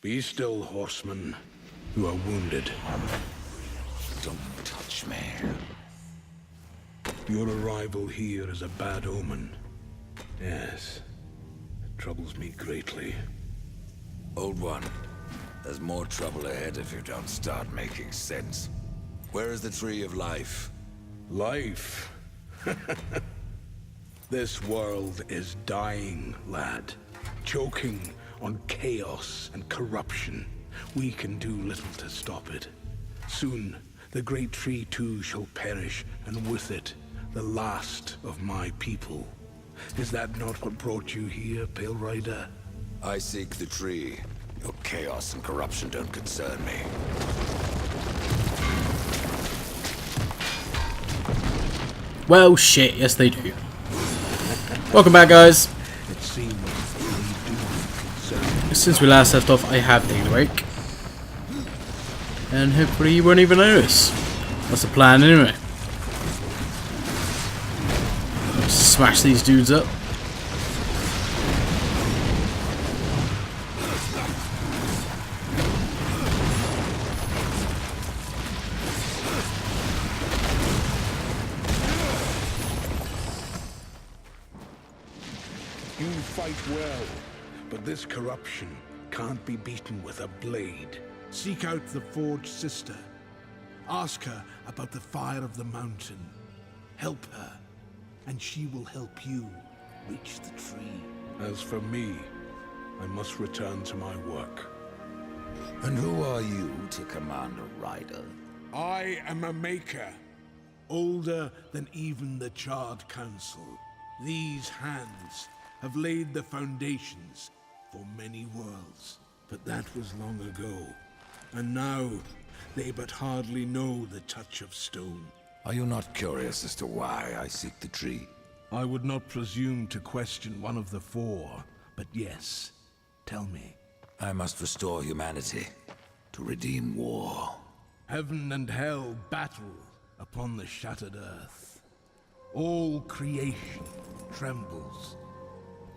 Be still, horsemen. You are wounded. Don't touch me. Your arrival here is a bad omen. Yes. It troubles me greatly. Old one, there's more trouble ahead if you don't start making sense. Where is the Tree of Life? Life? This world is dying, lad. Choking on chaos and corruption. We can do little to stop it. Soon, the great tree too shall perish, and with it, the last of my people. Is that not what brought you here, Pale Rider? I seek the tree. Your chaos and corruption don't concern me. Well, shit, yes they do. Welcome back, guys. It seems they do concern me. Since we last left off, I have taken a break. And hopefully you won't even notice. That's the plan anyway. Smash these dudes up. You fight well, but this corruption can't be beaten with a blade. Seek out the Forged Sister. Ask her about the fire of the mountain. Help her, and she will help you reach the tree. As for me, I must return to my work. And who are you to command a rider? I am a maker, older than even the Charred Council. These hands have laid the foundations for many worlds. But that was long ago, and now they but hardly know the touch of stone. Are you not curious as to why I seek the tree? I would not presume to question one of the four, but yes, tell me. I must restore humanity to redeem war. Heaven and hell battle upon the shattered earth. All creation trembles,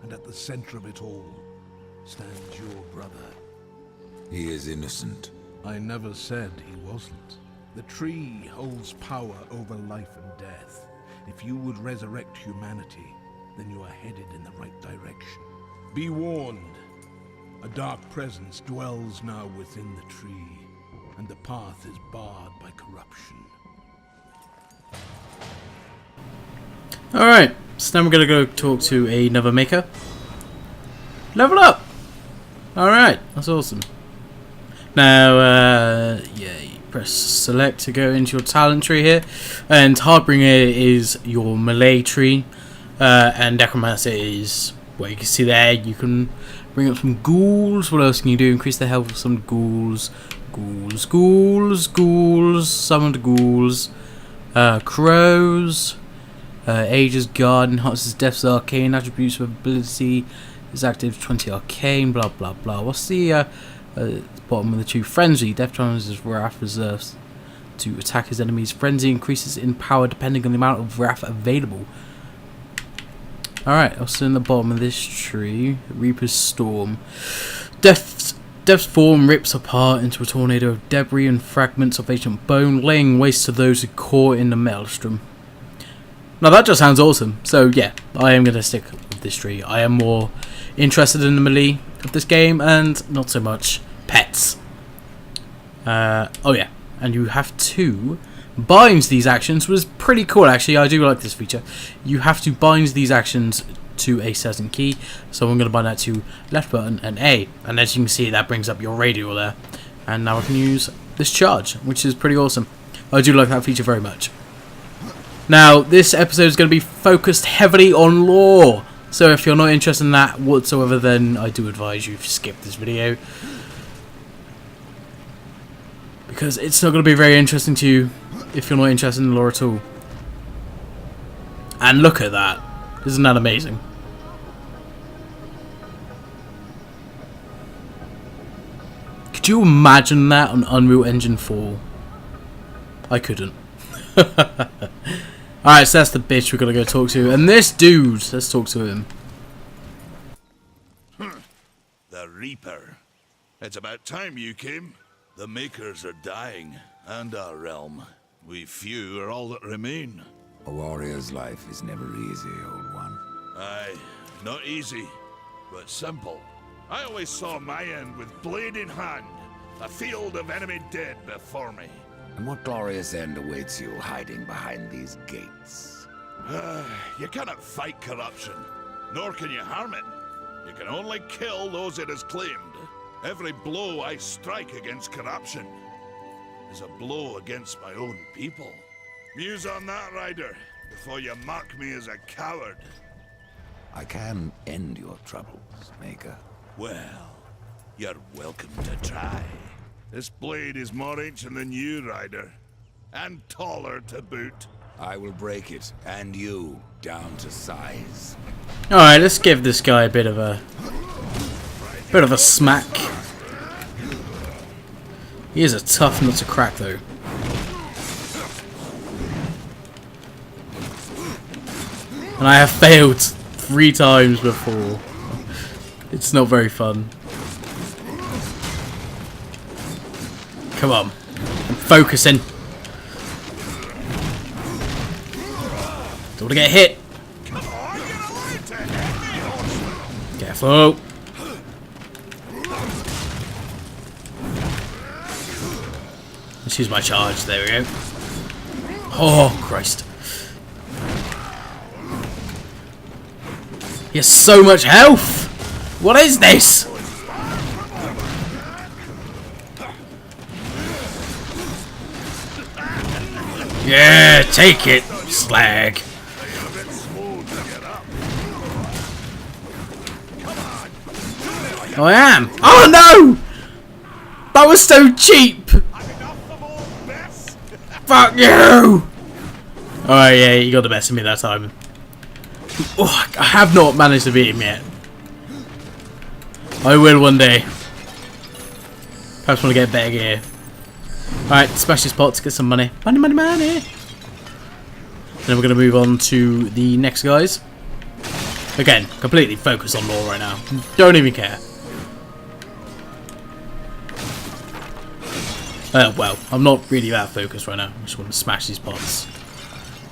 and at the center of it all stands your brother. He is innocent. I never said he wasn't. The tree holds power over life and death. If you would resurrect humanity, then you are headed in the right direction. Be warned. A dark presence dwells now within the tree, and the path is barred by corruption. Alright, so now we're gonna go talk to another maker. Level up! Alright, that's awesome. Now, yeah, you press select to go into your talent tree here. And Hardbringer is your melee tree. And Necromancer is, well, you can see there, you can bring up some ghouls. What else can you do? Increase the health of some ghouls. Ghouls, summoned ghouls. Crows. Aegis Guard enhances Death's arcane attributes with ability. Is active 20 arcane, blah blah blah. What's the bottom of the two? Frenzy. Death challenges Wrath reserves to attack his enemies. Frenzy increases in power depending on the amount of Wrath available. Alright, also in the bottom of this tree, Reaper's Storm. Death's form rips apart into a tornado of debris and fragments of ancient bone, laying waste to those who caught in the maelstrom. Now that just sounds awesome. So yeah, I am going to stick with this tree. I am more interested in the melee of this game and not so much pets. Oh yeah, and you have to bind these actions, which is pretty cool actually. I do like this feature. You have to bind these actions to a certain key. So I'm going to bind that to left button and A. And as you can see, that brings up your radio there. And now I can use this charge, which is pretty awesome. I do like that feature very much. Now, this episode is going to be focused heavily on lore. So if you're not interested in that whatsoever, then I do advise you to skip this video. Because it's not going to be very interesting to you if you're not interested in lore at all. And look at that. Isn't that amazing? Could you imagine that on Unreal Engine 4? I couldn't. Alright, so that's the bitch we're gonna go talk to. And this dude, let's talk to him. The Reaper. It's about time you came. The Makers are dying, and our realm. We few are all that remain. A warrior's life is never easy, old one. Aye, not easy, but simple. I always saw my end with blade in hand, a field of enemy dead before me. And what glorious end awaits you hiding behind these gates? You cannot fight corruption, nor can you harm it. You can only kill those it has claimed. Every blow I strike against corruption is a blow against my own people. Muse on that, Ryder, before you mark me as a coward. I can end your troubles, Maker. Well, you're welcome to try. This blade is more ancient than you, Ryder, and taller to boot. I will break it, and you, down to size. Alright, let's give this guy a bit of a smack. He is a tough nut to crack though. And I have failed 3 times before. It's not very fun. Come on. I'm focusing. Don't want to get hit. Careful. Let's use my charge. There we go. Oh, Christ. He has so much health. What is this? Yeah, take it, slag. I am. Oh no! That was so cheap. Fuck you! Oh yeah, you got the best of me that time. Oh, I have not managed to beat him yet. I will one day. Perhaps want to get better gear. Alright, smash this pot to get some money. Money, money, money! Then we're going to move on to the next guys. Again, completely focused on lore right now. Don't even care. Well, I'm not really that focused right now. I just want to smash these pots.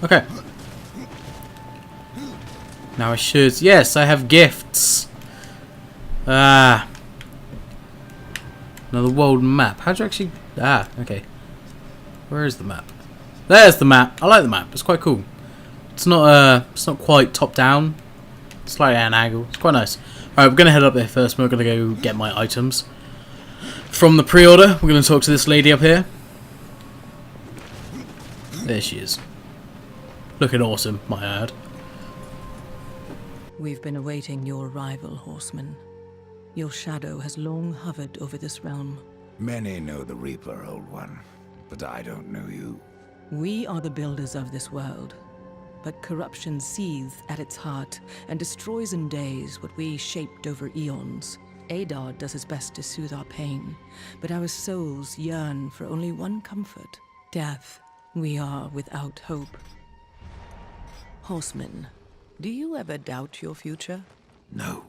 Okay. Now I should... Yes, I have gifts. Ah. Another world map. How'd you actually... Ah, okay. Where is the map? There's the map. I like the map. It's quite cool. It's not quite top down. Slightly at an angle. It's quite nice. Alright, we're going to head up there first. We're going to go get my items. From the pre-order, we're going to talk to this lady up here. There she is. Looking awesome, might I add. We've been awaiting your arrival, horseman. Your shadow has long hovered over this realm. Many know the Reaper, old one, but I don't know you. We are the builders of this world, but corruption seethes at its heart and destroys in days what we shaped over eons. Adar does his best to soothe our pain, but our souls yearn for only one comfort: death. We are without hope. Horseman, do you ever doubt your future? No.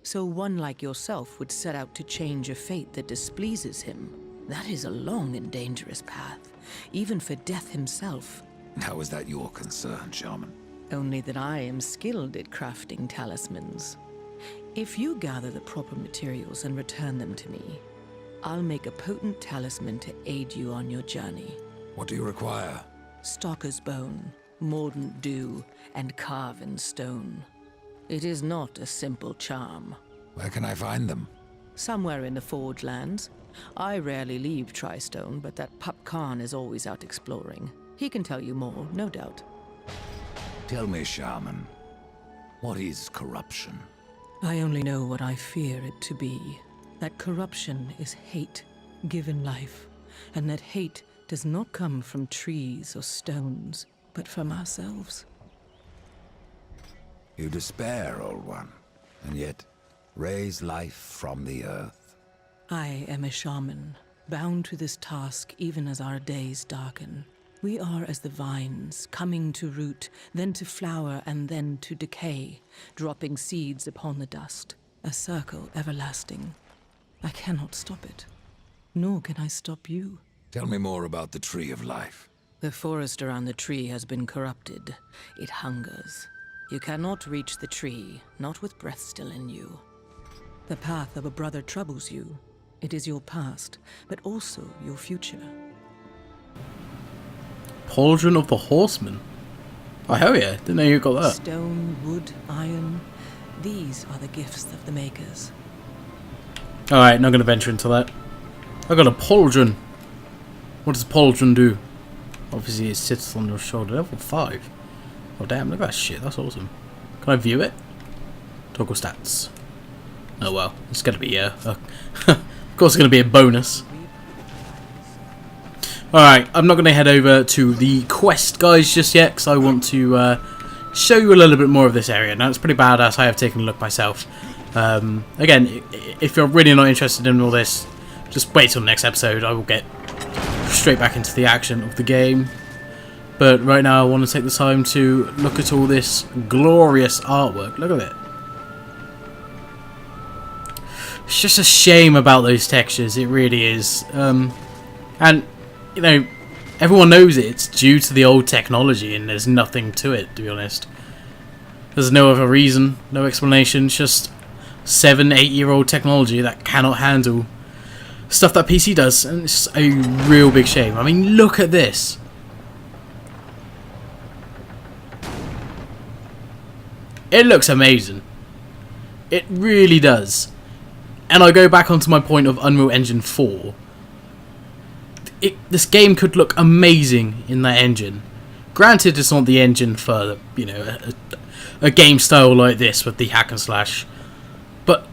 So one like yourself would set out to change a fate that displeases him. That is a long and dangerous path, even for death himself. How is that your concern, Shaman? Only that I am skilled at crafting talismans. If you gather the proper materials and return them to me, I'll make a potent talisman to aid you on your journey. What do you require? Stalker's bone, mordant dew, and carven stone. It is not a simple charm. Where can I find them? Somewhere in the Forge Lands. I rarely leave Tristone, but that pup Khan is always out exploring. He can tell you more, no doubt. Tell me, Shaman, what is corruption? I only know what I fear it to be. That corruption is hate given life, and that hate does not come from trees or stones, but from ourselves. You despair, old one, and yet raise life from the earth. I am a shaman, bound to this task even as our days darken. We are as the vines, coming to root, then to flower, and then to decay, dropping seeds upon the dust, a circle everlasting. I cannot stop it. Nor can I stop you. Tell me more about the Tree of Life. The forest around the tree has been corrupted. It hungers. You cannot reach the tree, not with breath still in you. The path of a brother troubles you. It is your past, but also your future. Pauldron of the Horseman. Oh, hell yeah. Didn't know you got that. Stone, wood, iron. These are the gifts of the makers. Alright, not going to venture into that. I got a pauldron. What does a pauldron do? Obviously it sits on your shoulder. Level 5. Oh damn, look at that shit. That's awesome. Can I view it? Toggle stats. Oh well, it's going to be of course it's going to be a bonus. Alright, I'm not going to head over to the quest guys just yet, because I want to show you a little bit more of this area. Now it's pretty badass. I have taken a look myself. Again, if you're really not interested in all this, just wait till the next episode. I will get straight back into the action of the game. But right now I want to take the time to look at all this glorious artwork. Look at it. It's just a shame about those textures. It really is. And, you know, everyone knows it. It's due to the old technology and there's nothing to it, to be honest. There's no other reason, no explanation. It's just 7-8-year-old technology that cannot handle stuff that PC does. And it's a real big shame. I mean, look at this. It looks amazing. It really does. And I go back onto my point of Unreal Engine 4. This game could look amazing in that engine. Granted, it's not the engine for, you know, a game style like this with the hack and slash. But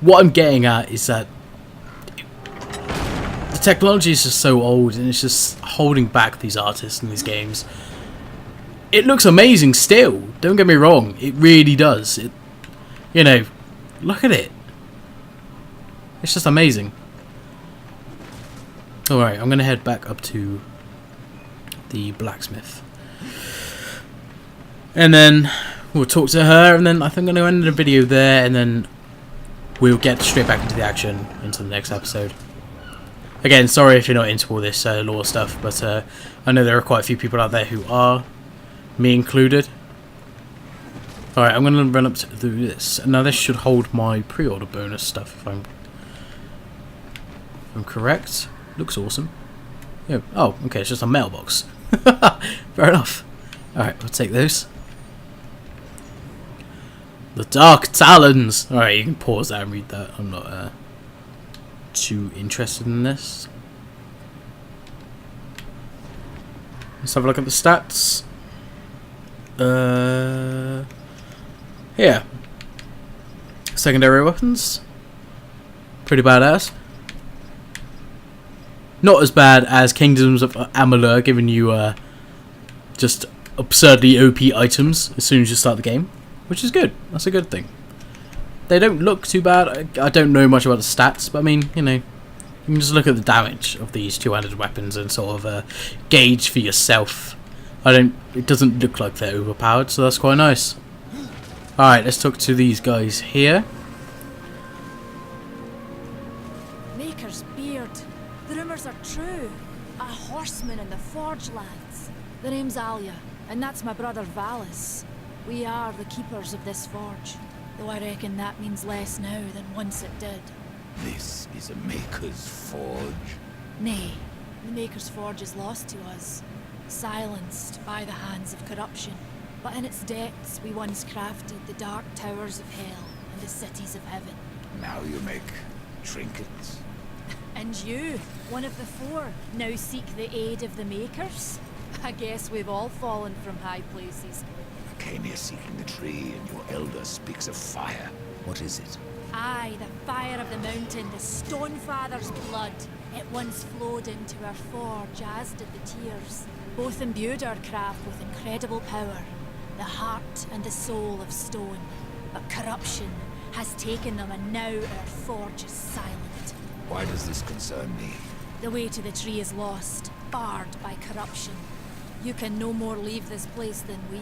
what I'm getting at is that the technology is just so old and it's just holding back these artists in these games. It looks amazing still. Don't get me wrong. It really does. You know, look at it. It's just amazing. Alright, I'm going to head back up to the blacksmith. And then we'll talk to her, and then I think I'm going to end the video there, and then we'll get straight back into the action into the next episode. Again, sorry if you're not into all this lore stuff, but I know there are quite a few people out there who are, me included. Alright, I'm going to run up to do this. Now this should hold my pre-order bonus stuff if I'm correct. Looks awesome. Yeah. Oh, okay, it's just a mailbox. Fair enough. Alright, we'll take those. The Dark Talons! Alright, you can pause that and read that. I'm not too interested in this. Let's have a look at the stats. Yeah. Secondary weapons. Pretty badass. Not as bad as Kingdoms of Amalur, giving you just absurdly OP items as soon as you start the game, which is good. That's a good thing. They don't look too bad. I don't know much about the stats, but I mean, you know, you can just look at the damage of these two-handed weapons and sort of gauge for yourself. It doesn't look like they're overpowered, so that's quite nice. Alright, let's talk to these guys here. Maker's beard. The rumours are true. A horseman in the Forge lands. The name's Alia, and that's my brother Valis. We are the keepers of this forge, though I reckon that means less now than once it did. This is a Maker's Forge. Nay, the Maker's Forge is lost to us, silenced by the hands of corruption. But in its depths we once crafted the dark towers of hell and the cities of heaven. Now you make trinkets. And you, one of the four, now seek the aid of the Makers? I guess we've all fallen from high places. I came here seeking the tree, and your elder speaks of fire. What is it? Aye, the fire of the mountain, the Stonefather's blood. It once flowed into our forge, as did the tears. Both imbued our craft with incredible power, the heart and the soul of stone. But corruption has taken them, and now our forge is silent. Why does this concern me? The way to the tree is lost, barred by corruption. You can no more leave this place than we.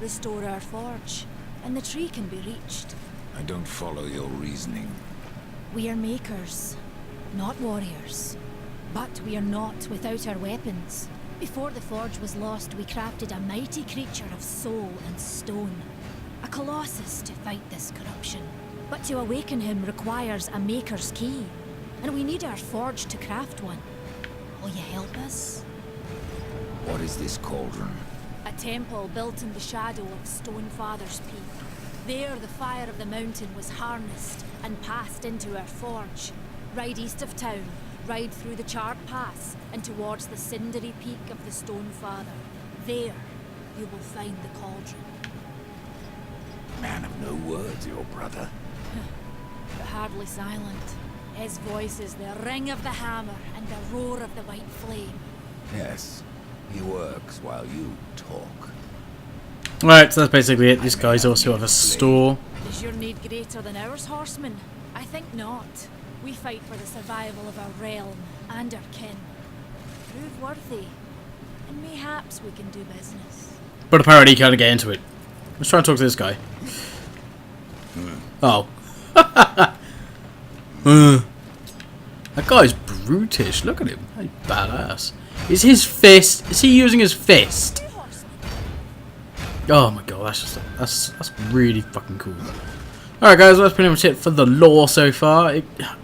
Restore our forge, and the tree can be reached. I don't follow your reasoning. We are makers, not warriors. But we are not without our weapons. Before the forge was lost, we crafted a mighty creature of soul and stone. A colossus to fight this corruption. But to awaken him requires a maker's key. And we need our forge to craft one. Will you help us? What is this cauldron? A temple built in the shadow of Stonefather's Peak. There the fire of the mountain was harnessed and passed into our forge. Right east of town, ride through the charred pass and towards the cindery peak of the Stonefather. There, you will find the cauldron. Man of no words, your brother. But hardly silent. His voice is the ring of the hammer and the roar of the white flame. Yes, he works while you talk. Right, so that's basically it. These guys also have a store. Is your need greater than ours, horsemen? I think not. We fight for the survival of our realm and our kin. Prove worthy, and mayhaps we can do business. But apparently you can't get into it. Let's try and talk to this guy. Oh. That guy's brutish. Look at him. He's badass. Is his fist... Is he using his fist? Oh my god, that's really fucking cool. Alright guys, that's pretty much it for the lore so far. Look at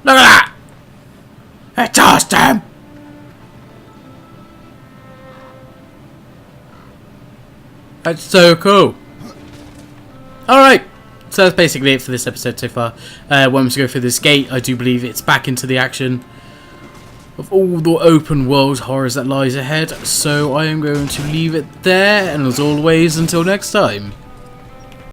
that! It tossed him! That's so cool. Alright, so that's basically it for this episode so far. Once we go through this gate, I do believe it's back into the action of all the open world horrors that lies ahead. So I am going to leave it there, and as always, until next time.